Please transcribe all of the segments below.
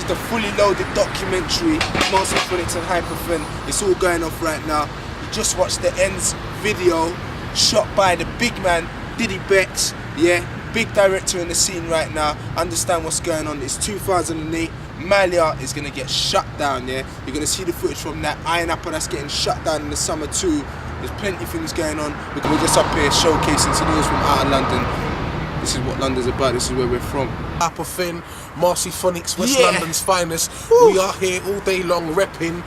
the fully loaded documentary, Marcie Phonix Hypa Fenn. It's all going off right now. You just watched the Ends video, shot by the big man, Diddy Bex, yeah? Big director in the scene right now. Understand what's going on. It's 2008. Malia is going to get shut down, yeah? You're going to see the footage from that Iron Apple that's getting shut down in the summer too. There's plenty of things going on. We're just up here showcasing to those from out of London. This is what London's about, this is where we're from. Hypa Fenn, Marcie Phonix, West London's finest. Woo. We are here all day long repping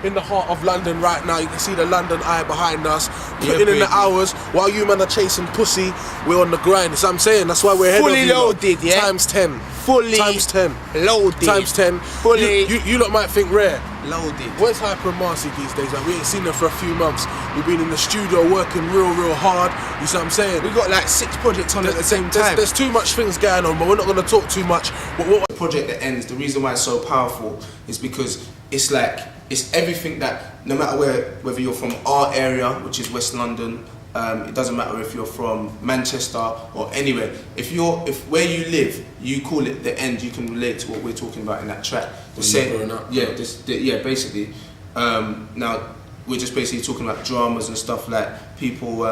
in the heart of London right now. You can see the London Eye behind us. Putting in the hours while you man are chasing pussy. We're on the grind. That's what I'm saying. That's why we're ahead fully of you. loaded, yeah? Times 10. Fully times 10. Loaded. Times 10. Fully you lot might think rare. loaded. Where's Hypa and Marcie these days? Like, we ain't seen them for a few months. We've been in the studio working real hard. You see what I'm saying? We got like 6 projects on at the same time. There's too much things going on, but we're not going to talk too much. The project that ends, the reason why it's so powerful is because it's like, it's everything that, no matter whether you're from our area, which is West London, it doesn't matter if you're from Manchester or anywhere. If where you live, you call it the end, you can relate to what we're talking about in that track. The same, yeah, basically. Now we're just basically talking about dramas and stuff, like people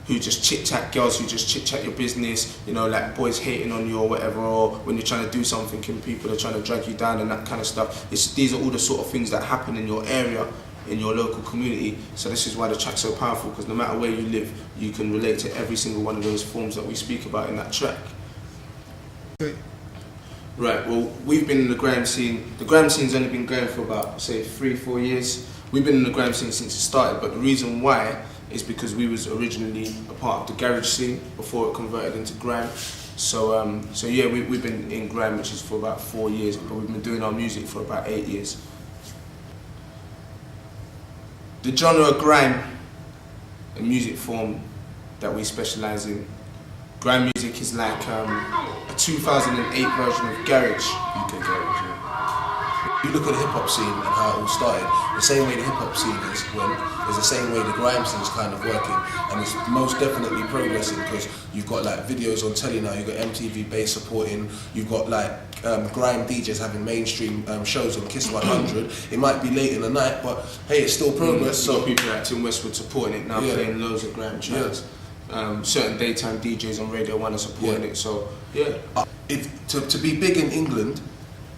who just chit chat, girls who just chit chat your business, you know, like boys hating on you or whatever, or when you're trying to do something and people are trying to drag you down and that kind of stuff. These are all the sort of things that happen in your area, in your local community. So this is why the track's so powerful, because no matter where you live, you can relate to every single one of those forms that we speak about in that track. Okay. Right, well, we've been in the grime scene. The grime scene's only been going for about, say, 3-4 years. We've been in the grime scene since it started, but the reason why is because we was originally a part of the garage scene before it converted into grime. So yeah, we've been in grime, which is for about 4 years, but we've been doing our music for about 8 years. The genre of grime, a music form that we specialise in. Grime music is like a 2008 version of garage. UK garage, yeah. You look at the hip-hop scene and how it all started, the same way the hip-hop scene is the same way the grime scene is kind of working, and it's most definitely progressing, because you've got like videos on telly now, you've got MTV Bass supporting, you've got like grime DJs having mainstream shows on Kiss 100. It might be late in the night, but hey, it's still progress. So people like Tim Westwood supporting it now, playing loads of grime tracks. Certain daytime DJs on Radio 1 are supporting it, so yeah. To be big in England,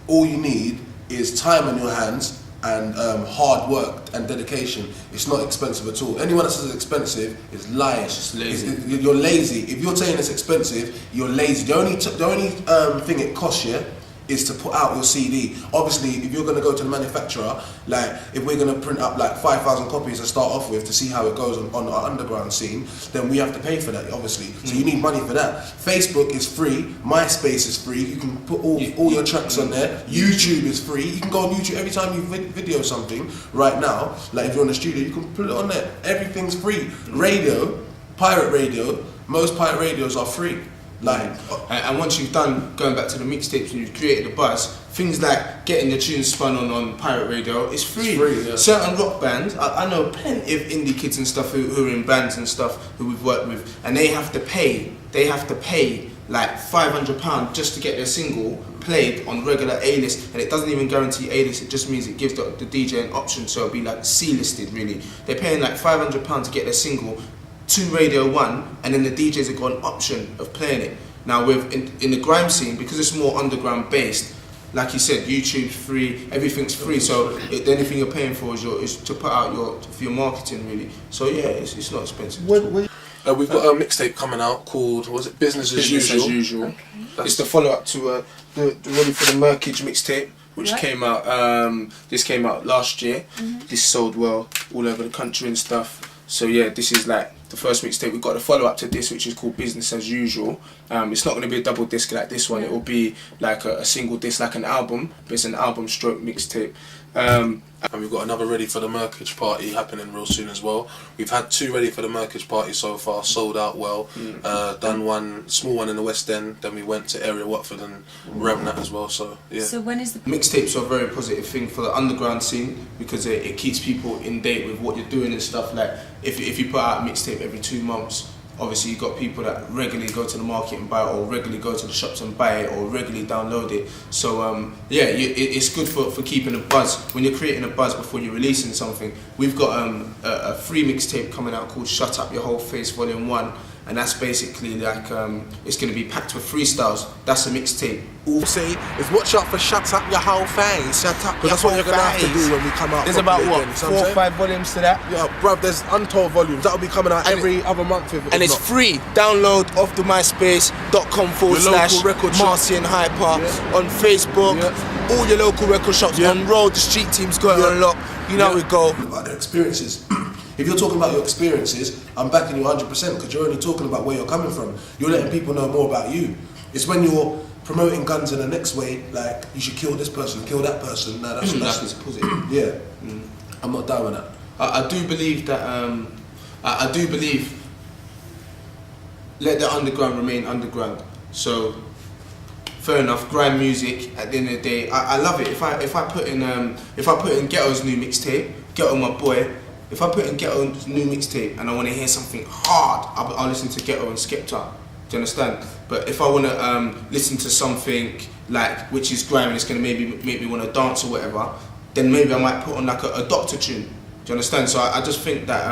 all you need is time on your hands and hard work and dedication. It's not expensive at all. Anyone that says it's expensive is lying. It's just lazy. You're lazy. If you're saying it's expensive, you're lazy. The only thing it costs you is to put out your CD. Obviously, if you're going to go to the manufacturer, like if we're going to print up like 5,000 copies to start off with to see how it goes on our underground scene, then we have to pay for that, obviously. So you need money for that. Facebook is free, MySpace is free, you can put all your tracks on there. YouTube is free, you can go on YouTube every time you video something right now, like if you're in the studio, you can put it on there. Everything's free. Radio, pirate radio, most pirate radios are free. And once you've done, going back to the mixtapes and you've created a buzz, things like getting your tunes spun on pirate radio, it's free. It's free, yeah. Certain rock bands, I know plenty of indie kids and stuff who are in bands and stuff who we've worked with, and they have to pay like £500 just to get their single played on regular A-list, and it doesn't even guarantee A-list, it just means it gives the DJ an option, so it'll be like C-listed really. They're paying like £500 to get their single to Radio 1, and then the DJs have got an option of playing it. Now in the grime scene, because it's more underground based, like you said, YouTube's free, everything's free, so the only thing you're paying for is to put out for your marketing really. So yeah, it's not expensive. We've got a mixtape coming out called, was it Business as Usual? Okay. It's the follow-up to the Ready for the Murkage mixtape, which came out, this came out last year. This sold well all over the country and stuff. So yeah, this is like the first mixtape. We've got a follow-up to this, which is called Business as Usual. It's not going to be a double disc like this one. It will be like a single disc, like an album, but it's an album stroke mixtape. And we've got another Ready for the Murkage party happening real soon as well. We've had 2 Ready for the Murkage parties so far, sold out well. Done one small one in the West End, then we went to area Watford and ran that as well. So yeah. So when is the mixtapes are a very positive thing for the underground scene, because it keeps people in date with what you're doing and stuff. Like if you put out a mixtape every 2 months, Obviously, you've got people that regularly go to the market and buy it, or regularly go to the shops and buy it, or regularly download it. So yeah, it's good for keeping a buzz. When you're creating a buzz before you're releasing something, we've got a free mixtape coming out called Shut Up Your Whole Face Volume 1. And that's basically like, it's going to be packed with freestyles. That's a mixtape. All say is watch out for Shut Up Your Whole Face. Shut up, because that's what you're going to have to do when we come out. There's about again, what, 4 or 5 volumes to that? Yeah, bruv, there's untold volumes. That'll be coming out every other month. And it's free. Download off the myspace.com/Marcie Hypa on Facebook. All your local record shops on road. The street team's got it on lock. You know how we go. About their experiences. If you're talking about your experiences, I'm backing you 100% because you're only talking about where you're coming from. You're letting people know more about you. It's when you're promoting guns in the next way, like you should kill this person, kill that person. No, that's positive. Yeah, I'm not down with that. I do believe that. I do believe. Let the underground remain underground. So, fair enough. Grime music. At the end of the day, I love it. If I put in Ghetto's new mixtape, Ghetto my boy. If I put in Ghetto's new mixtape and I want to hear something hard, I'll listen to Ghetto and Skepta. Do you understand? But if I want to listen to something like which is grime and it's going to maybe make me want to dance or whatever, then maybe I might put on like a Doctor tune. Do you understand? So I just think that,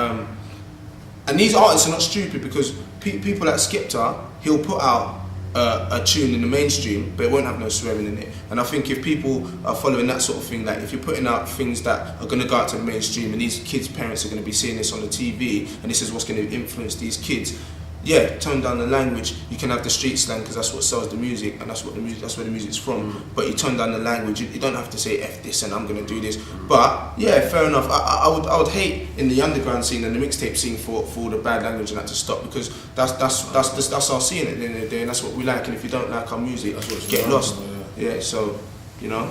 and these artists are not stupid because people like Skepta, he'll put out a tune in the mainstream, but it won't have no swearing in it. And I think if people are following that sort of thing, like if you're putting out things that are going to go out to the mainstream and these kids' parents are going to be seeing this on the TV and this is what's going to influence these kids, yeah, tone down the language. You can have the street slang because that's what sells the music and that's where the music's from. But you tone down the language. You don't have to say F this and I'm gonna do this. But yeah, fair enough. I would hate in the underground scene and the mixtape scene for all the bad language and that to stop because that's our scene at the end of the day and that's what we like. And if you don't like our music, get lost. Yeah. So you know.